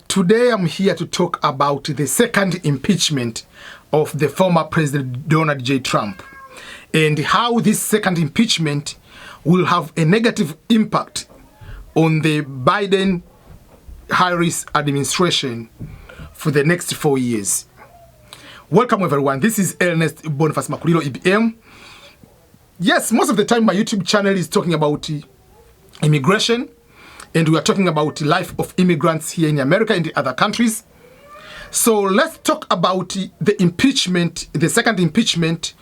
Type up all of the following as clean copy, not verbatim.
Today I'm here to talk about the second impeachment of the former President Donald J. Trump and how this second impeachment will have a negative impact on the Biden-Harris administration for the next 4 years. Welcome everyone. This is Ernest Boniface Makulilo, EBM. Yes, most of the time my YouTube channel is talking about immigration, and we are talking about the life of immigrants here in America and in other countries. So let's talk about the impeachment, the second impeachment,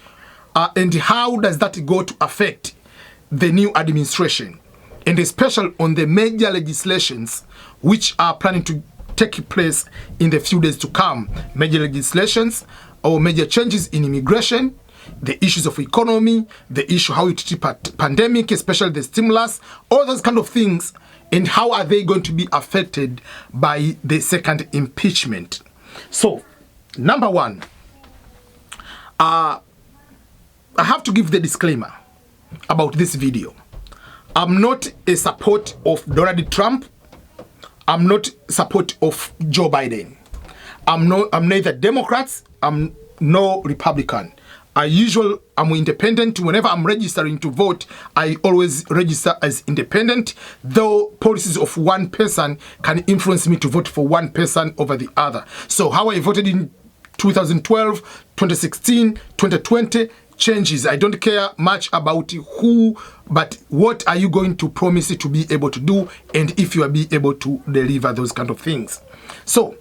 and how does that go to affect the new administration, and especially on the major legislations which are planning to take place in the few days to come. Major legislations or major changes in immigration, the issues of economy, the issue how you treat pandemic, especially the stimulus, all those kind of things, and how are they going to be affected by the second impeachment. So, number one, I have to give the disclaimer about this video. I'm not a support of Donald Trump. I'm not support of Joe Biden. I'm neither Democrats, I'm no Republican. I'm independent. Whenever I'm registering to vote, I always register as independent, though policies of one person can influence me to vote for one person over the other. So how I voted in 2012, 2016, 2020 changes. I don't care much about who, but what are you going to promise to be able to do, and if you are be able to deliver those kind of things. So,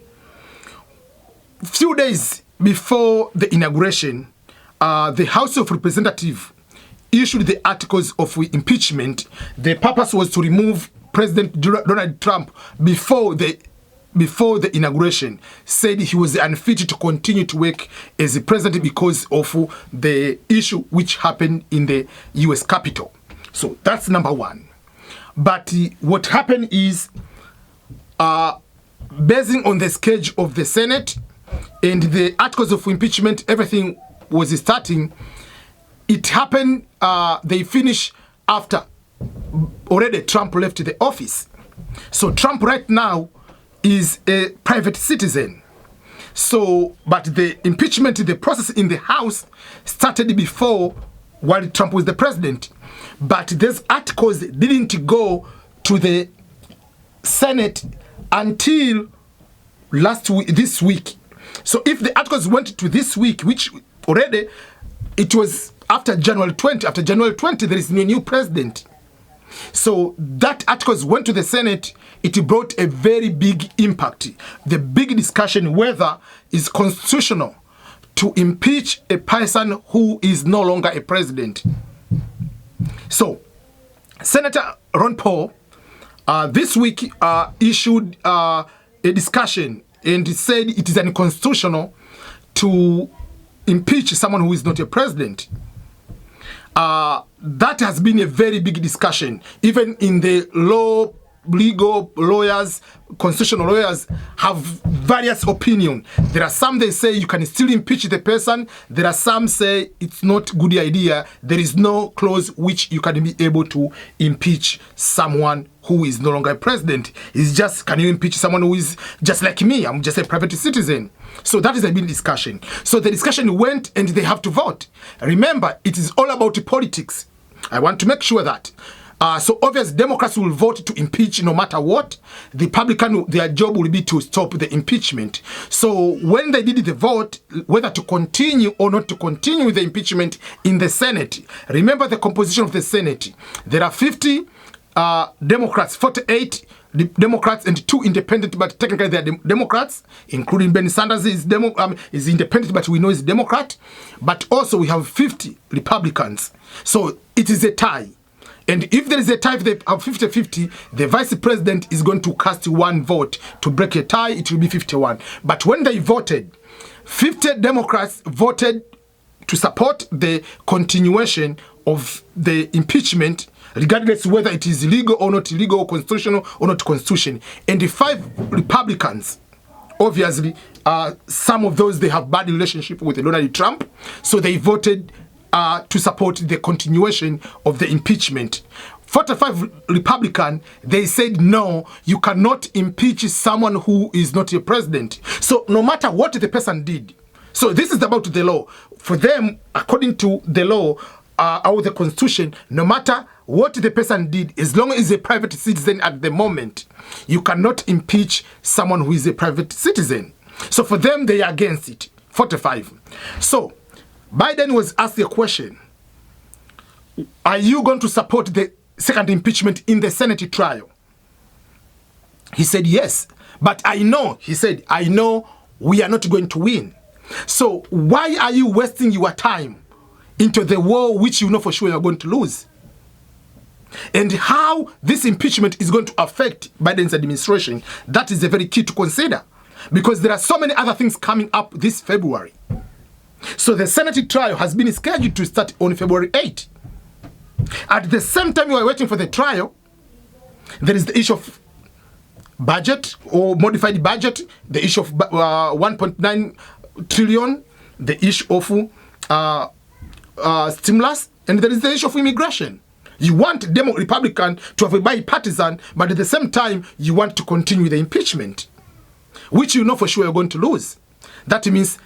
few days before the inauguration, the House of Representatives issued the articles of impeachment. The purpose was to remove President Donald Trump before the inauguration, said he was unfit to continue to work as a president because of the issue which happened in the U.S. Capitol. So that's number one. But what happened is, basing on the schedule of the Senate and the articles of impeachment, everything was starting. It happened, they finished after already Trump left the office. So Trump right now is a private citizen. So, but the impeachment, the process in the House started before while Trump was the president. But these articles didn't go to the Senate until this week. So if the articles went to this week, which already it was after January 20, there is no new president. So that articles went to the Senate, it brought a very big impact. The big discussion whether it's constitutional to impeach a person who is no longer a president. So Senator Ron Paul this week issued a discussion and said it is unconstitutional to impeach someone who is not a president. That has been a very big discussion. Even in the legal lawyers, constitutional lawyers have various opinions. There are some they say you can still impeach the person. There are some say it's not a good idea. There is no clause which you can be able to impeach someone who is no longer a president. It's just, can you impeach someone who is just like me? I'm just a private citizen. So that is a big discussion. So the discussion went and they have to vote. Remember, it is all about politics. I want to make sure that. So obviously Democrats will vote to impeach no matter what. The Republican, their job will be to stop the impeachment. So when they did the vote, whether to continue or not to continue the impeachment in the Senate, remember the composition of the Senate. There are 50 Democrats, 48 Democrats and 2 independent, but technically they are Democrats, including Bernie Sanders is independent, but we know he's a Democrat. But also we have 50 Republicans. So it is a tie. And if there is a tie, if they have 50-50, the vice president is going to cast one vote. To break a tie, it will be 51. But when they voted, 50 Democrats voted to support the continuation of the impeachment, regardless whether it is legal or not illegal, constitutional or not constitutional. And the 5 Republicans, obviously, some of those, they have bad relationship with Donald Trump, so they voted to support the continuation of the impeachment. 45 Republican, they said, no, you cannot impeach someone who is not your president. So no matter what the person did. So this is about the law. For them, according to the law or the constitution, no matter what the person did, as long as he's a private citizen at the moment, you cannot impeach someone who is a private citizen. So for them, they are against it. 45. So Biden was asked a question. Are you going to support the second impeachment in the Senate trial? He said yes. But I know, he said, I know we are not going to win. So why are you wasting your time into the war which you know for sure you're going to lose? And how this impeachment is going to affect Biden's administration, that is a very key to consider. Because there are so many other things coming up this February. So the Senate trial has been scheduled to start on February 8th. At the same time you are waiting for the trial, there is the issue of budget or modified budget, the issue of 1.9 trillion, the issue of stimulus, and there is the issue of immigration. You want Republican to have a bipartisan, but at the same time, you want to continue the impeachment, which you know for sure you're going to lose. That means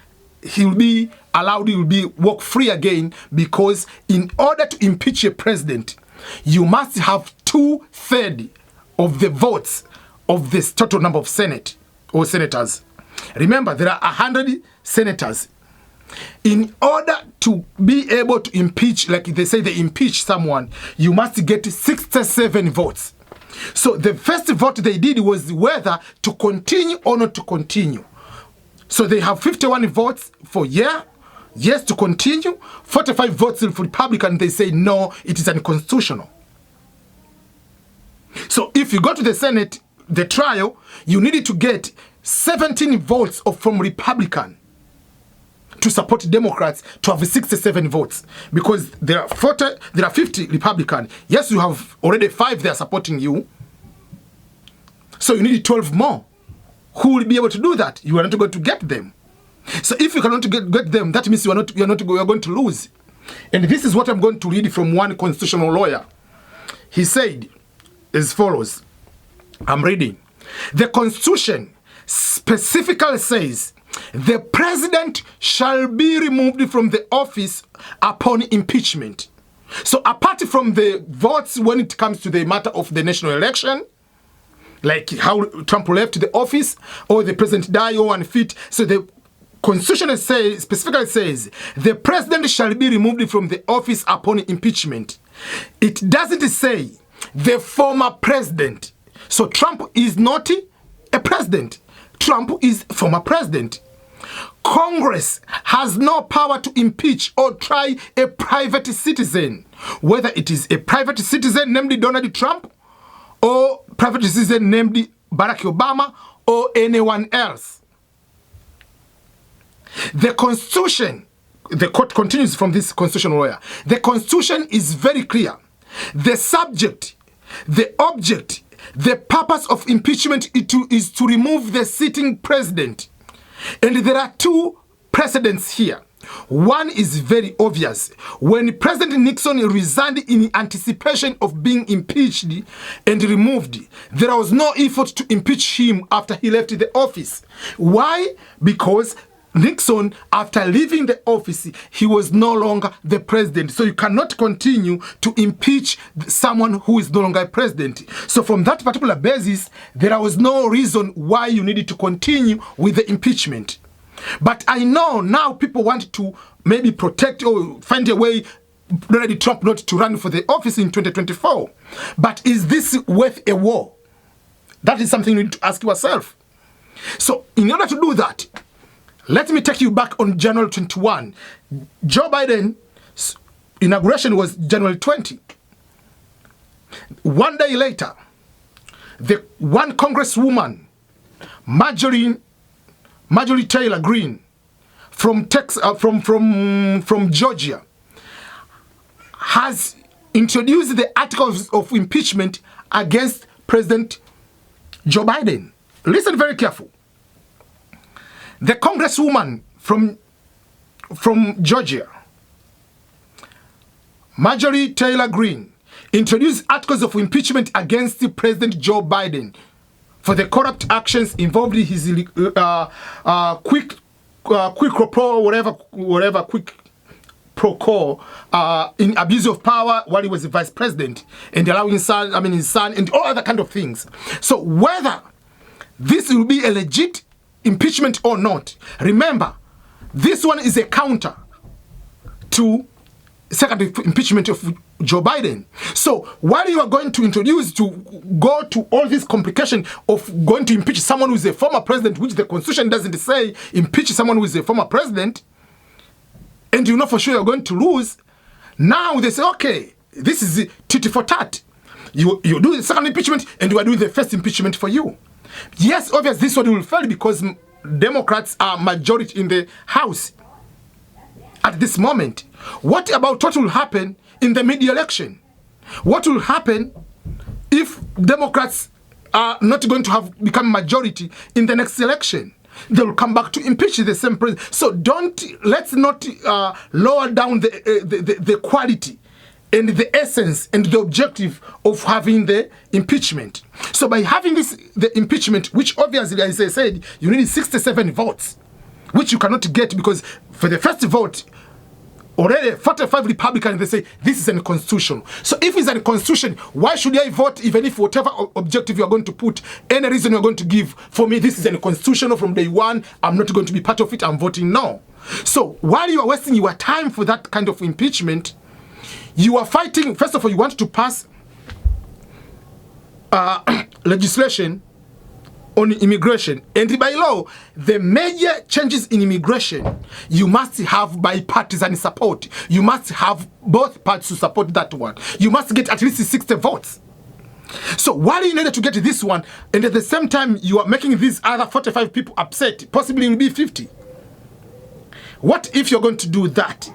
he'll be allowed, he'll be walk free again, because in order to impeach a president, you must have 2/3 of the votes of this total number of Senate or senators. Remember, there are 100 senators. In order to be able to impeach, like they say they impeach someone, you must get 67 votes. So the first vote they did was whether to continue or not to continue. So they have 51 votes for yes to continue, 45 votes for Republican, they say no, it is unconstitutional. So if you go to the Senate, the trial, you needed to get 17 votes from Republican to support Democrats to have 67 votes, because there are 50 Republican. Yes, you have already 5 they are supporting you. So you need 12 more. Who will be able to do that? You are not going to get them. So if you cannot get them, that means you are going to lose. And this is what I'm going to read from one constitutional lawyer. He said as follows. I'm reading. The Constitution specifically says the president shall be removed from the office upon impeachment. So apart from the votes when it comes to the matter of the national election, like how Trump left the office or the president died or unfit, so the Constitution specifically says the president shall be removed from the office upon impeachment. It doesn't say the former president. So Trump is not a president. Trump is former president. Congress has no power to impeach or try a private citizen, whether it is a private citizen named Donald Trump or private citizen named Barack Obama or anyone else. The Constitution, the court continues from this constitutional lawyer, the Constitution is very clear. The subject, the object, the purpose of impeachment is to remove the sitting president. And there are 2 precedents here. One is very obvious. When President Nixon resigned in anticipation of being impeached and removed, there was no effort to impeach him after he left the office. Why? Because Nixon, after leaving the office, he was no longer the president. So you cannot continue to impeach someone who is no longer a president. So from that particular basis, there was no reason why you needed to continue with the impeachment. But I know now people want to maybe protect or find a way Donald Trump not to run for the office in 2024. But is this worth a war? That is something you need to ask yourself. So in order to do that, let me take you back on January 21. Joe Biden's inauguration was January 20. One day later, the one Congresswoman, Marjorie Taylor Greene, from Georgia, has introduced the articles of impeachment against President Joe Biden. Listen very careful. The Congresswoman from Georgia, Marjorie Taylor Greene, introduce articles of impeachment against President Joe Biden for the corrupt actions involved in his quick pro quo in abuse of power while he was the vice president and allowing his son and all other kind of things. So whether this will be a legit impeachment or not, remember, this one is a counter to second impeachment of Joe Biden. So while you are going to introduce to go to all this complication of going to impeach someone who is a former president, which the Constitution doesn't say impeach someone who is a former president, and you know for sure you're going to lose, now they say, okay, this is tit for tat. You do the second impeachment and you are doing the first impeachment for you. Yes, obviously this one will fail because Democrats are majority in the House at this moment. What about what will happen in the mid-election? What will happen if Democrats are not going to have become majority in the next election? They will come back to impeach the same president. So let's not lower down the quality and the essence and the objective of having the impeachment. So by having the impeachment, which obviously, as I said, you need 67 votes, which you cannot get because for the first vote, already 45 Republicans, they say this is unconstitutional. So if it's unconstitutional, why should I vote even if whatever objective you're going to put, any reason you're going to give, for me this is unconstitutional from day one, I'm not going to be part of it, I'm voting no. So while you are wasting your time for that kind of impeachment, you are fighting, first of all, you want to pass legislation on immigration. And by law, the major changes in immigration, you must have bipartisan support. You must have both parties to support that one. You must get at least 60 votes. So while you need to get this one, and at the same time, you are making these other 45 people upset, possibly it will be 50. What if you're going to do that?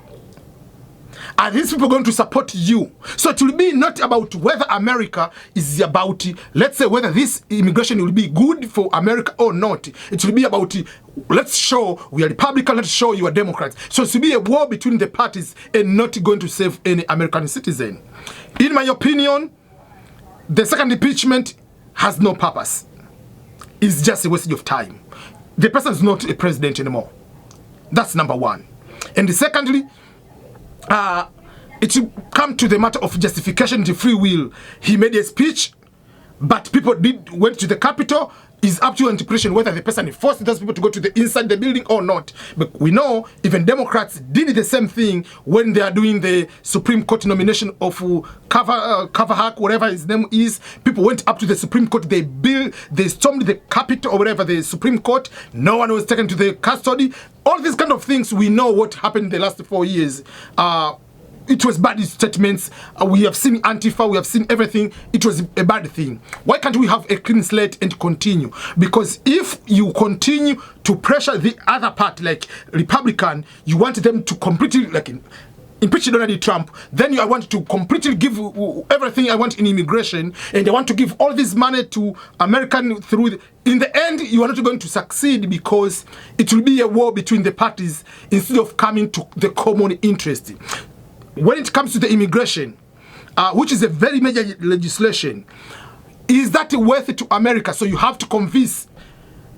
Are these people going to support you? So it will be not about whether America is about, let's say, whether this immigration will be good for America or not. It will be about, let's show we are Republican, let's show you are Democrats. So it will be a war between the parties and not going to save any American citizen. In my opinion, the second impeachment has no purpose. It's just a waste of time. The person is not a president anymore. That's number one. And secondly, it will come to the matter of justification to free will. He made a speech, but people went to the Capitol. It's up to your interpretation whether the person forced those people to go to the inside the building or not. But we know even Democrats did the same thing when they are doing the Supreme Court nomination of Kavanaugh, whatever his name is. People went up to the Supreme Court. They stormed the Capitol or whatever, the Supreme Court. No one was taken to the custody. All these kind of things, we know what happened in the last 4 years. It was bad statements. We have seen Antifa, we have seen everything. It was a bad thing. Why can't we have a clean slate and continue? Because if you continue to pressure the other party, like Republican, you want them to completely, like, impeach Donald Trump, then I want to completely give everything I want in immigration, and I want to give all this money to American through. In the end, you are not going to succeed because it will be a war between the parties instead of coming to the common interest. When it comes to the immigration, which is a very major legislation, is that worth it to America? So you have to convince,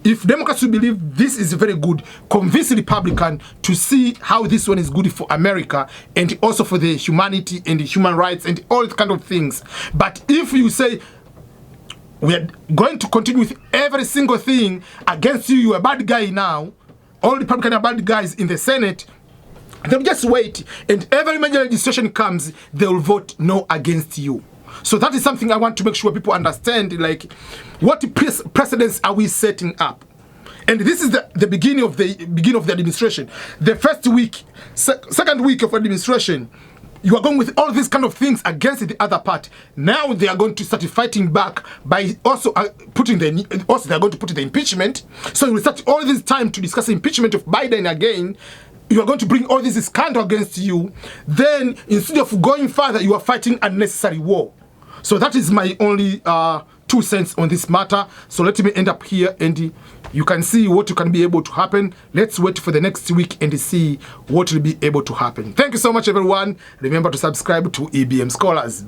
if Democrats will believe this is very good, convince Republican to see how this one is good for America and also for the humanity and the human rights and all kind of things. But if you say, we are going to continue with every single thing against you, you're a bad guy now, all Republicans are bad guys in the Senate, they'll just wait, and every major legislation comes, they will vote no against you. So that is something I want to make sure people understand, like, what precedents are we setting up? And this is the beginning of the administration. The first week, second week of administration, you are going with all these kind of things against the other party. Now they are going to start fighting back by also they're going to put the impeachment. So you will start all this time to discuss the impeachment of Biden again. You are going to bring all this scandal against you. Then instead of going further, you are fighting unnecessary war. So that is my only 2 cents on this matter. So let me end up here, and you can see what can be able to happen. Let's wait for the next week and see what will be able to happen. Thank you so much, everyone. Remember to subscribe to EBM Scholars.